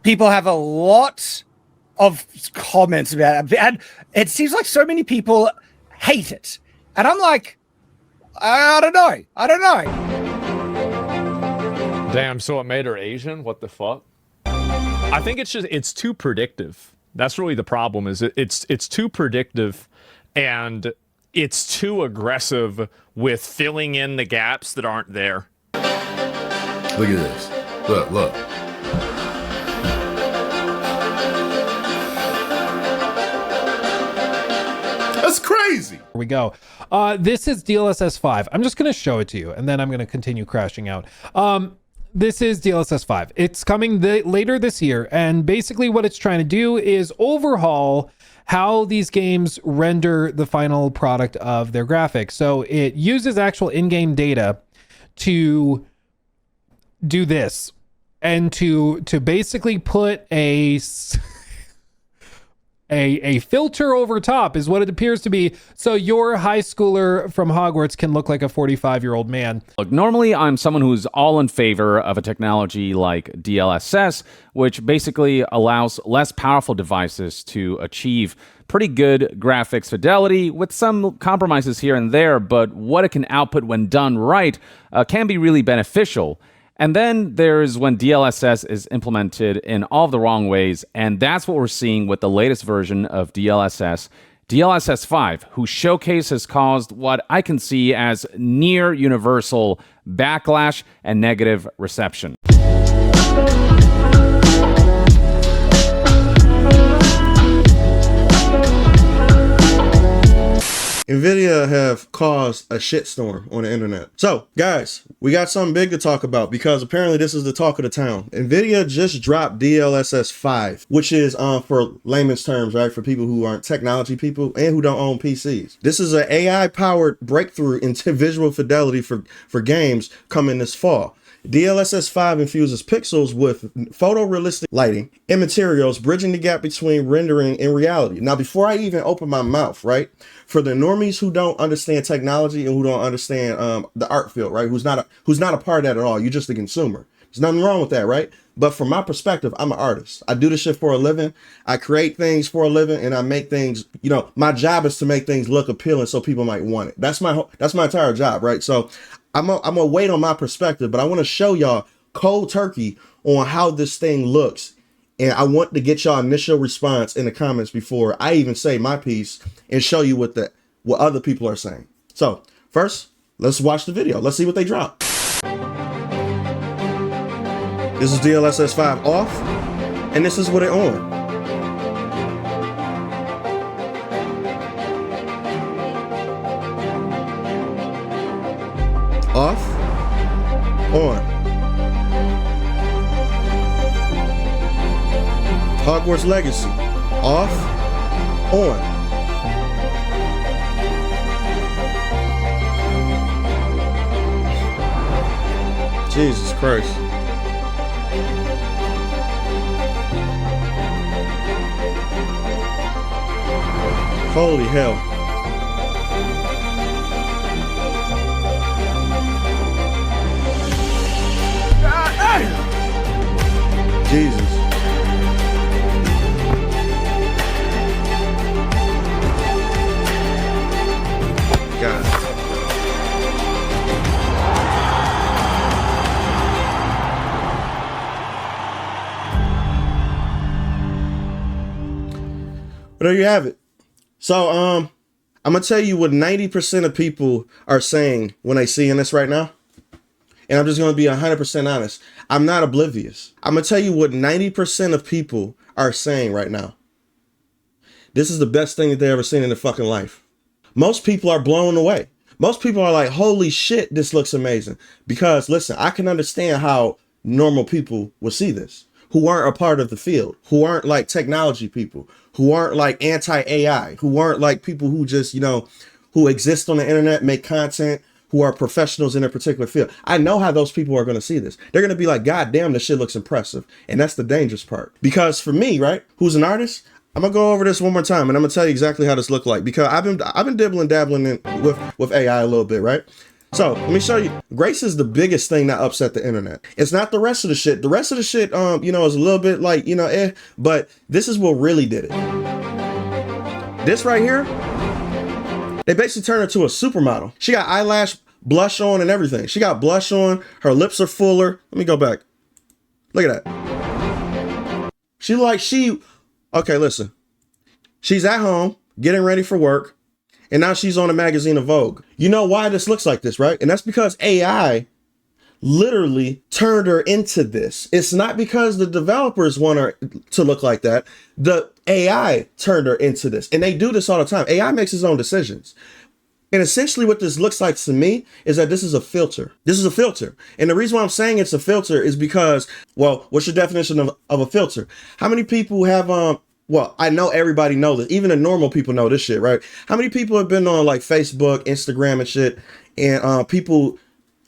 people have a lot of comments about it, and it seems like so many people hate it. And I'm like, I don't know. I don't know. Damn, so it made her Asian? What the fuck? I think it's too predictive. That's really the problem, is it's too predictive, and it's too aggressive with filling in the gaps that aren't there. Look at this. Look. That's crazy. Here we go. This is DLSS5. I'm just going to show it to you, and then I'm going to continue crashing out. This is DLSS5. It's coming later this year, and basically what it's trying to do is overhaul how these games render the final product of their graphics. So it uses actual in-game data to do this, and to basically put a filter over top is what it appears to be, so your high schooler from Hogwarts can look like a 45-year-old man. Look, normally I'm someone who's all in favor of a technology like DLSS, which basically allows less powerful devices to achieve pretty good graphics fidelity with some compromises here and there, but what it can output when done right can be really beneficial. And then there's when DLSS is implemented in all of the wrong ways, and that's what we're seeing with the latest version of DLSS, DLSS5, whose showcase has caused what I can see as near universal backlash and negative reception. NVIDIA have caused a shitstorm on the internet. So, guys, we got something big to talk about because apparently this is the talk of the town. NVIDIA just dropped DLSS5, which is, for layman's terms, right, for people who aren't technology people and who don't own PCs. This is an AI-powered breakthrough into visual fidelity for games coming this fall. DLSS5 infuses pixels with photorealistic lighting and materials, bridging the gap between rendering and reality. Now, before I even open my mouth, right, for the normies who don't understand technology and who don't understand the art field, right, who's not a part of that at all, you're just a consumer. There's nothing wrong with that, right? But from my perspective, I'm an artist. I do this shit for a living. I create things for a living, and I make things, you know, my job is to make things look appealing so people might want it. That's my entire job, right? So I'm gonna wait on my perspective, but I want to show y'all cold turkey on how this thing looks. And I want to get y'all initial response in the comments before I even say my piece and show you what other people are saying. So first, let's watch the video. Let's see what they drop. This is DLSS5 off, and this is what it on. Off, on. Hogwarts Legacy, off, on. Jesus Christ. Holy hell. Jesus. God. But there you have it. So, I'm gonna tell you what 90% of people are saying when they see this right now. And I'm just gonna be 100% honest. I'm not oblivious. I'm gonna tell you what 90% of people are saying right now. This is the best thing that they ever seen in their fucking life. Most people are blown away. Most people are like, holy shit, this looks amazing. Because listen, I can understand how normal people will see this, who aren't a part of the field, who aren't like technology people, who aren't like anti-AI, who aren't like people who just, you know, who exist on the internet, make content, who are professionals in a particular field. I know how those people are going to see this. They're going to be like, God damn, this shit looks impressive. And that's the dangerous part. Because for me, right, who's an artist, I'm gonna go over this one more time and I'm gonna tell you exactly how this looked like, because I've been dabbling in with AI a little bit, right? So let me show you. Grace is the biggest thing that upset the internet. It's not the rest of the shit. The rest of the shit, you know, is a little bit like, you know, but this is what really did it. This right here, they basically turned her to a supermodel. She got eyelash blush on and everything. She got blush on. Her lips are fuller. Let me go back. Look at that. Okay, listen. She's at home getting ready for work. And now she's on a magazine of Vogue. You know why this looks like this, right? And that's because AI literally turned her into this. It's not because the developers want her to look like that. The AI turned her into this. And they do this all the time. AI makes its own decisions. And essentially what this looks like to me is that this is a filter. This is a filter. And the reason why I'm saying it's a filter is because, well, what's your definition of a filter? How many people have, well, I know everybody knows this. Even the normal people know this shit, right? How many people have been on like Facebook, Instagram and shit, and people,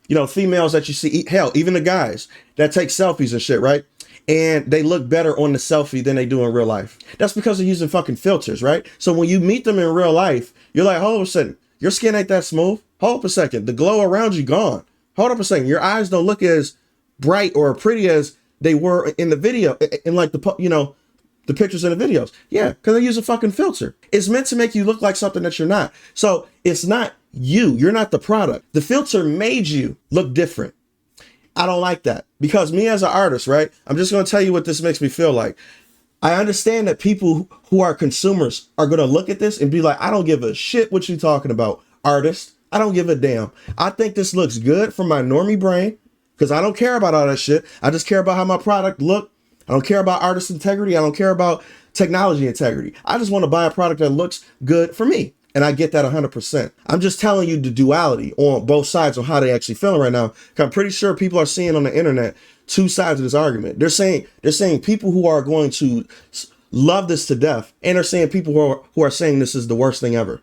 you know, females that you see, hell, even the guys that take selfies and shit, right? And they look better on the selfie than they do in real life. That's because they're using fucking filters, right? So when you meet them in real life, you're like, hold up a second, your skin ain't that smooth. Hold up a second, the glow around you gone. Hold up a second, your eyes don't look as bright or pretty as they were in the video, in like the, you know, the pictures and the videos. Yeah, because they use a fucking filter. It's meant to make you look like something that you're not. So it's not you. You're not the product. The filter made you look different. I don't like that because me as an artist, right? I'm just going to tell you what this makes me feel like. I understand that people who are consumers are going to look at this and be like, I don't give a shit what you're talking about, artist. I don't give a damn. I think this looks good for my normie brain because I don't care about all that shit. I just care about how my product look. I don't care about artist integrity. I don't care about technology integrity. I just want to buy a product that looks good for me. And I get that 100%. I'm just telling you the duality on both sides on how they actually feeling right now. I'm pretty sure people are seeing on the internet two sides of this argument. They're saying people who are going to love this to death, and they're saying people who are saying this is the worst thing ever.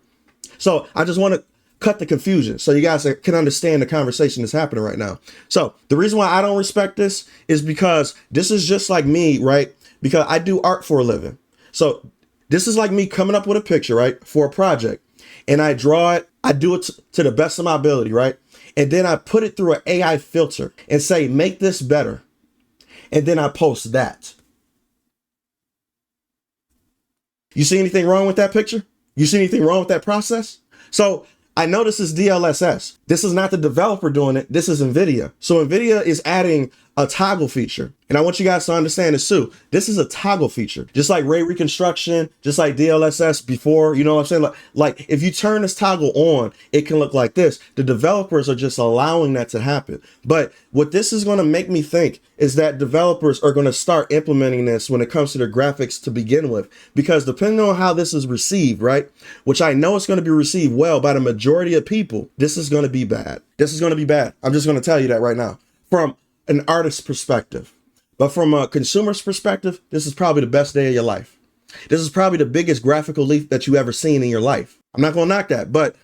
So I just want to cut the confusion so you guys can understand the conversation that's happening right now. So the reason why I don't respect this is because this is just like me, right? Because I do art for a living. So this is like me coming up with a picture, right? For a project, and I draw it. I do it to the best of my ability, right? And then I put it through an AI filter and say, make this better. And then I post that. You see anything wrong with that picture? You see anything wrong with that process? So I know this is DLSS. This is not the developer doing it. This is NVIDIA. So NVIDIA is adding a toggle feature. And I want you guys to understand this too. This is a toggle feature, just like ray reconstruction, just like DLSS before, you know what I'm saying? Like if you turn this toggle on, it can look like this. The developers are just allowing that to happen. But what this is going to make me think is that developers are going to start implementing this when it comes to their graphics to begin with, because depending on how this is received, right? Which I know it's going to be received well by the majority of people. This is going to be bad. This is going to be bad. I'm just going to tell you that right now from an artist's perspective. But from a consumer's perspective, this is probably the best day of your life. This is probably the biggest graphical leap that you ever seen in your life. I'm not going to knock that. But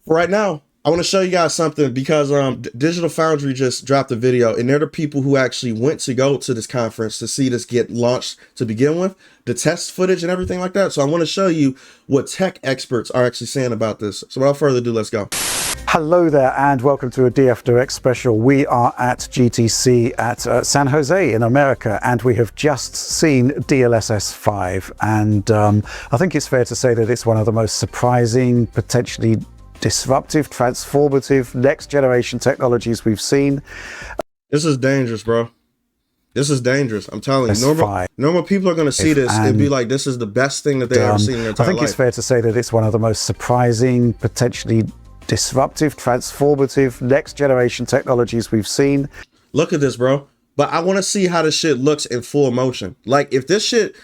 for right now, I want to show you guys something because Digital Foundry just dropped a video, and they're the people who actually went to go to this conference to see this get launched to begin with, the test footage and everything like that. So I want to show you what tech experts are actually saying about this. So without further ado, let's go. Hello there and welcome to a DF Direct special. We are at GTC at San Jose in America, and we have just seen DLSS5, and I think it's fair to say that it's one of the most surprising, potentially disruptive, transformative, next generation technologies we've seen. This is dangerous, bro. This is dangerous. I'm telling you. Normal people are going to see this and be like, this is the best thing that they ever seen in their entire life. I think it's fair to say that it's one of the most surprising, potentially disruptive, transformative, next generation technologies we've seen. Look at this, bro. But I want to see how this shit looks in full motion. Like if this shit,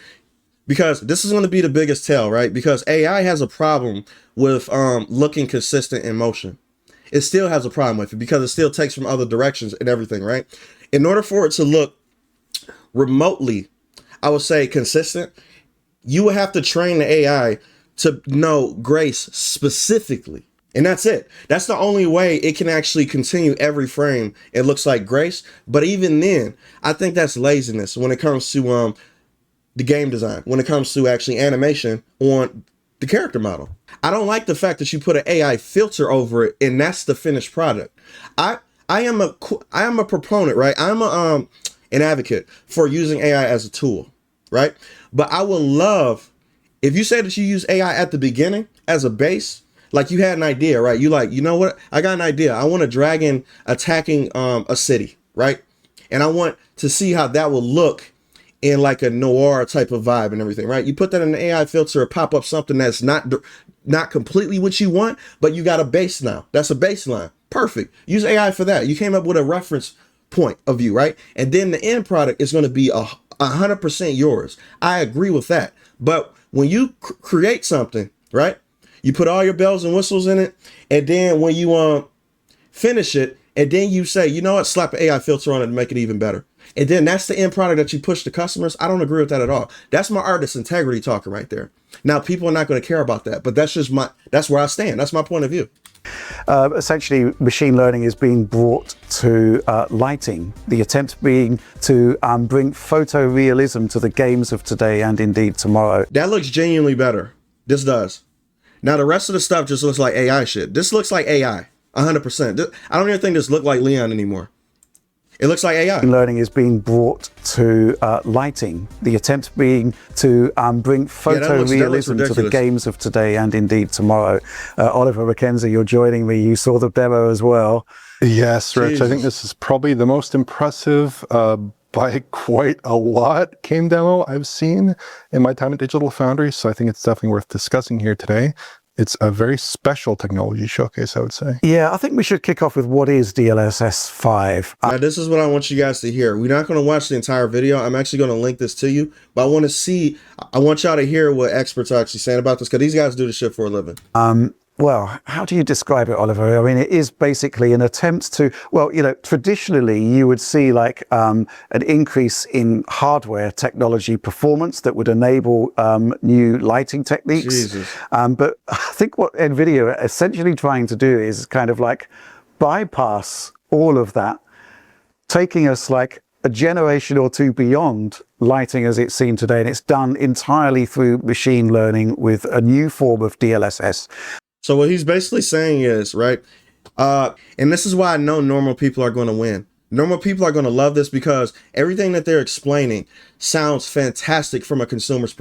because this is going to be the biggest tell, right? Because AI has a problem with looking consistent in motion. It still has a problem with it because it still takes from other directions and everything, right? In order for it to look remotely, I would say consistent, you would have to train the AI to know grace specifically. And that's it. That's the only way it can actually continue every frame. It looks like grace. But even then, I think that's laziness when it comes to the game design, when it comes to actually animation on the character model. I don't like the fact that you put an AI filter over it and that's the finished product. I am a proponent, right? I'm an advocate for using AI as a tool, right? But I would love if you say that you use AI at the beginning as a base, like you had an idea, right? You like, you know what? I got an idea. I want a dragon attacking a city, right? And I want to see how that will look in like a noir type of vibe and everything, right? You put that in an AI filter, pop up something that's not completely what you want, but you got a base now. That's a baseline. Perfect. Use AI for that. You came up with a reference point of view, right? And then the end product is going to be 100% yours. I agree with that. But when you create something, right? You put all your bells and whistles in it, and then when you finish it, and then you say, you know what, slap an AI filter on it to make it even better. And then that's the end product that you push to customers. I don't agree with that at all. That's my artist integrity talking right there. Now, people are not going to care about that, but that's where I stand. That's my point of view. Essentially, machine learning is being brought to lighting. The attempt being to bring photorealism to the games of today and indeed tomorrow. That looks genuinely better. This does. Now, the rest of the stuff just looks like AI shit. This looks like AI, 100%. I don't even think this looks like Leon anymore. It looks like AI. Learning is being brought to lighting. The attempt being to bring photorealism to the games of today and indeed tomorrow. Oliver McKenzie, you're joining me. You saw the demo as well. Yes, Rich. Jesus. I think this is probably the most impressive by quite a lot game demo I've seen in my time at Digital Foundry. So I think it's definitely worth discussing here today. It's a very special technology showcase, I would say. Yeah, I think we should kick off with what is DLSS5. Now, this is what I want you guys to hear. We're not going to watch the entire video. I'm actually going to link this to you, but I want y'all to hear what experts are actually saying about this, because these guys do this shit for a living. Well, how do you describe it, Oliver? I mean, it is basically an attempt to, well, you know, traditionally you would see like an increase in hardware technology performance that would enable new lighting techniques. Jesus. But I think what NVIDIA are essentially trying to do is kind of like bypass all of that, taking us like a generation or two beyond lighting as it's seen today. And it's done entirely through machine learning with a new form of DLSS. So what he's basically saying is, right, and this is why I know normal people are going to win. Normal people are going to love this because everything that they're explaining sounds fantastic from a consumer's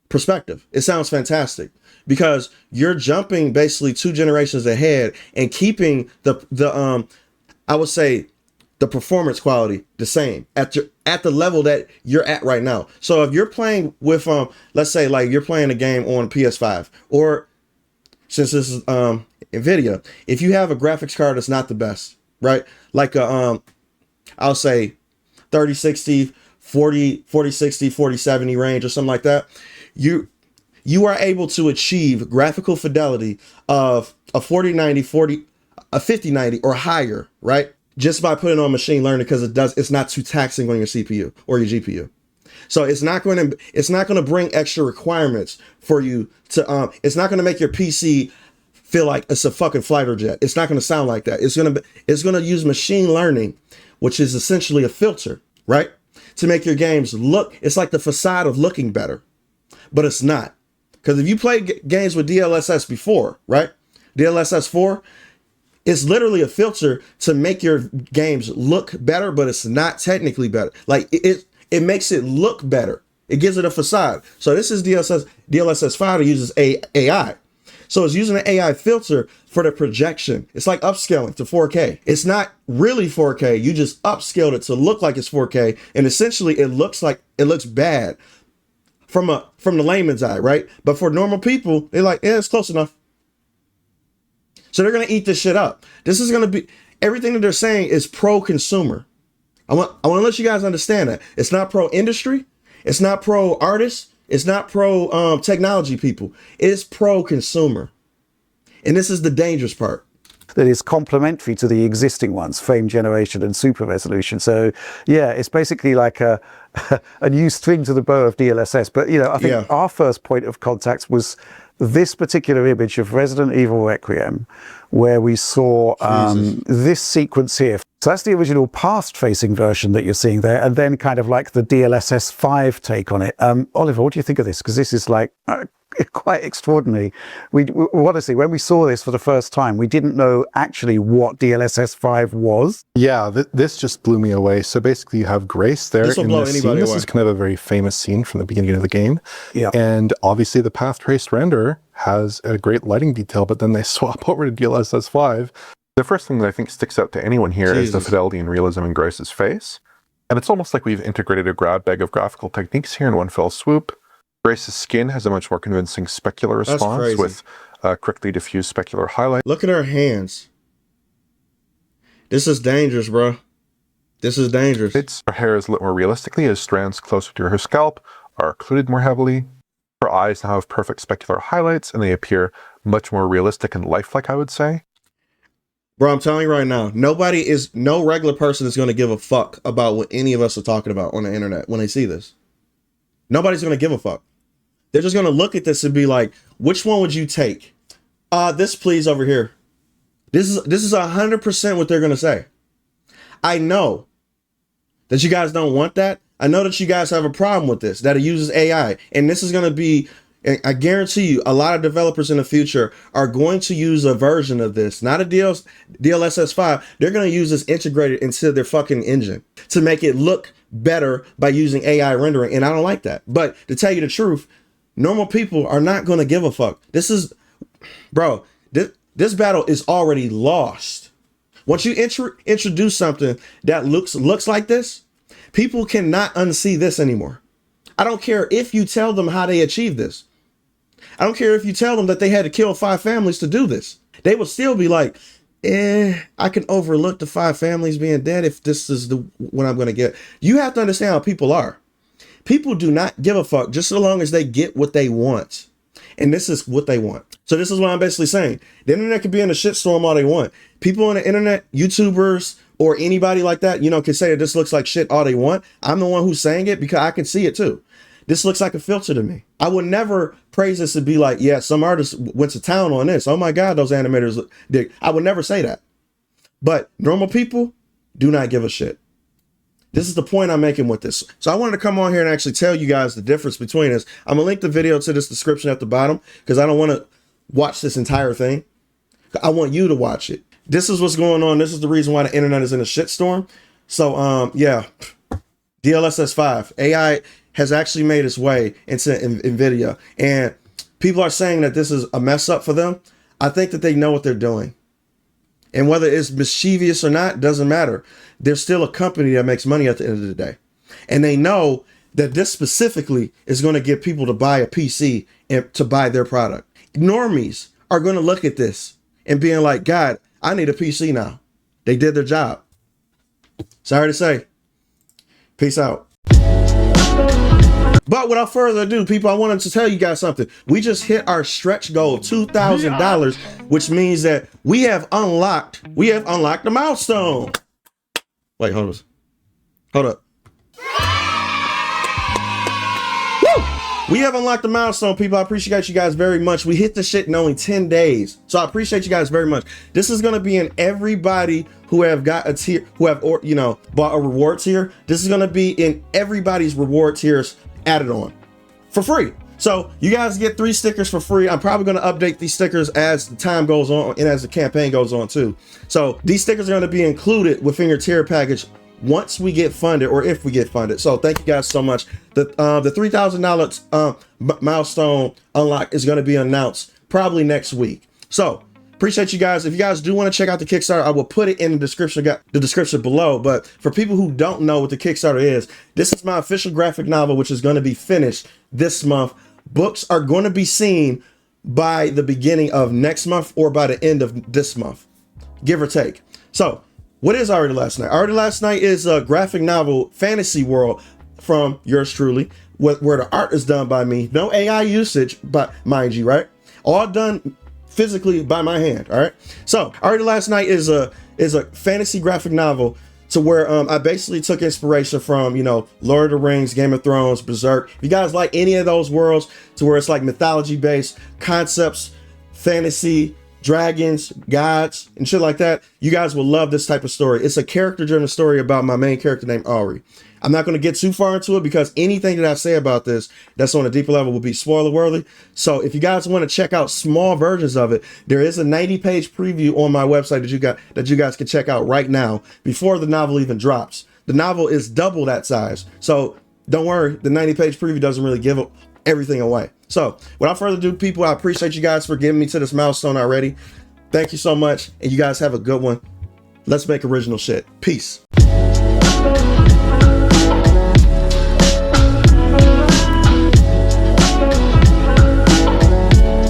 perspective. It sounds fantastic because you're jumping basically 2 generations ahead and keeping the I would say the performance quality the same at the level that you're at right now. So if you're playing with let's say like you're playing a game on PS5, or since this is NVIDIA, if you have a graphics card that's not the best, right? Like a, I'll say 3060, 4060, 4070 range or something like that, you are able to achieve graphical fidelity of a 4090, a 5090 or higher, right? Just by putting on machine learning, because it's not too taxing on your CPU or your GPU. So it's not going to bring extra requirements for you to it's not going to make your PC feel like it's a fucking fighter jet. It's not going to sound like that. It's going to use machine learning, which is essentially a filter, right? To make your games look, it's like the facade of looking better, but it's not. Because if you played games with DLSS before, right? DLSS4, it's literally a filter to make your games look better, but it's not technically better. Like it makes it look better. It gives it a facade. So this is DLSS5 that uses AI. So it's using an AI filter for the projection. It's like upscaling to 4K. It's not really 4K. You just upscaled it to look like it's 4K. And essentially it looks bad from the layman's eye, right? But for normal people, they're like, yeah, it's close enough. So they're going to eat this shit up. This is going to be, everything that they're saying is pro-consumer. I want to let you guys understand that. It's not pro-industry. It's not pro-artists. It's not pro-technology people. It's pro-consumer. And this is the dangerous part. That is complementary to the existing ones, frame generation and super resolution. So yeah, it's basically like a new string to the bow of DLSS. But you know, I think our first point of contact was this particular image of Resident Evil Requiem, where we saw this sequence here. So that's the original past-facing version that you're seeing there, and then kind of like the DLSS5 take on it. Oliver, what do you think of this? Because this is like quite extraordinary. We honestly, when we saw this for the first time, we didn't know actually what DLSS5 was. Yeah, this just blew me away. So basically you have Grace there This will in blow this scene. anybody This away. is kind of a very famous scene from the beginning of the game. Yeah. And obviously the path trace render has a great lighting detail, but then they swap over to DLSS5. The first thing that I think sticks out to anyone here is the fidelity and realism in Grace's face. And it's almost like we've integrated a grab bag of graphical techniques here in one fell swoop. Grace's skin has a much more convincing specular response with quickly diffused specular highlight. Look at her hands. This is dangerous, bro. This is dangerous. Her hair is lit more realistically as strands closer to her scalp are occluded more heavily. Her eyes now have perfect specular highlights and they appear much more realistic and lifelike, I would say. Bro, I'm telling you right now, no regular person is going to give a fuck about what any of us are talking about on the internet when they see this. Nobody's going to give a fuck. They're just going to look at this and be like, which one would you take? This please over here. This is 100% what they're going to say. I know that you guys don't want that. I know that you guys have a problem with this, that it uses AI. And this is going to be, I guarantee you, a lot of developers in the future are going to use a version of this, not a DLSS5. They're going to use this integrated into their fucking engine to make it look better by using AI rendering. And I don't like that. But to tell you the truth, normal people are not going to give a fuck. This is, bro, this battle is already lost. Once you introduce something that looks like this, people cannot unsee this anymore. I don't care if you tell them how they achieved this. I don't care if you tell them that they had to kill 5 families to do this. They will still be like, I can overlook the 5 families being dead if this is what I'm going to get. You have to understand how people are. People do not give a fuck just so long as they get what they want. And this is what they want. So this is what I'm basically saying. The internet can be in a shitstorm all they want. People on the internet, YouTubers, or anybody like that, can say that this looks like shit all they want. I'm the one who's saying it because I can see it too. This looks like a filter to me. I would never praise this and be like, yeah, some artists went to town on this. Oh my God, those animators did. I would never say that. But normal people do not give a shit. This is the point I'm making with this. So I wanted to come on here and actually tell you guys the difference between us. I'm gonna link the video to this description at the bottom because I don't want to watch this entire thing. I want you to watch it. This is what's going on. This is the reason why the internet is in a shitstorm. So yeah, DLSS5 AI has actually made its way into NVIDIA, and people are saying that this is a mess up for them. I think that they know what they're doing, and whether it's mischievous or not doesn't matter. They're still a company that makes money at the end of the day, and they know that this specifically is going to get people to buy a PC and to buy their product. Normies are going to look at this and being like, God, I need a PC now. They did their job. Sorry to say. Peace out. But without further ado, people, I wanted to tell you guys something. We just hit our stretch goal of $2,000, which means that we have unlocked the milestone. Wait, hold up. We have unlocked the milestone, people. I appreciate you guys very much. We hit the shit in only 10 days. So I appreciate you guys very much. This is going to be in everybody who have got a tier, who have, bought a reward tier. This is going to be in everybody's reward tiers added on for free. So you guys get 3 stickers for free. I'm probably going to update these stickers as the time goes on and as the campaign goes on too. So these stickers are going to be included within your tier package once we get funded, or if we get funded. So thank you guys so much. The $3,000 milestone unlock is going to be announced probably next week. So appreciate you guys. If you guys do want to check out the Kickstarter, I will put it in the description below. But for people who don't know what the Kickstarter is, this is my official graphic novel, which is going to be finished this month. Books are going to be seen by the beginning of next month or by the end of this month, give or take. So what is Already Last Night? Already Last Night is a graphic novel fantasy world from yours truly, where the art is done by me. No AI usage, but mind you, right? All done physically by my hand. All right. So Already Last Night is a fantasy graphic novel to where I basically took inspiration from, Lord of the Rings, Game of Thrones, Berserk. If you guys like any of those worlds to where it's like mythology based concepts, fantasy, dragons, gods, and shit like that, you guys will love this type of story. It's a character driven story about my main character named Ari. I'm not going to get too far into it because anything that I say about this that's on a deeper level will be spoiler worthy. So if you guys want to check out small versions of it, there is a 90-page preview on my website that you guys can check out right now before the novel even drops. The novel is double that size. So don't worry, the 90-page preview doesn't really give everything away. So without further ado, people, I appreciate you guys for getting me to this milestone already. Thank you so much, and you guys have a good one. Let's make original shit. Peace.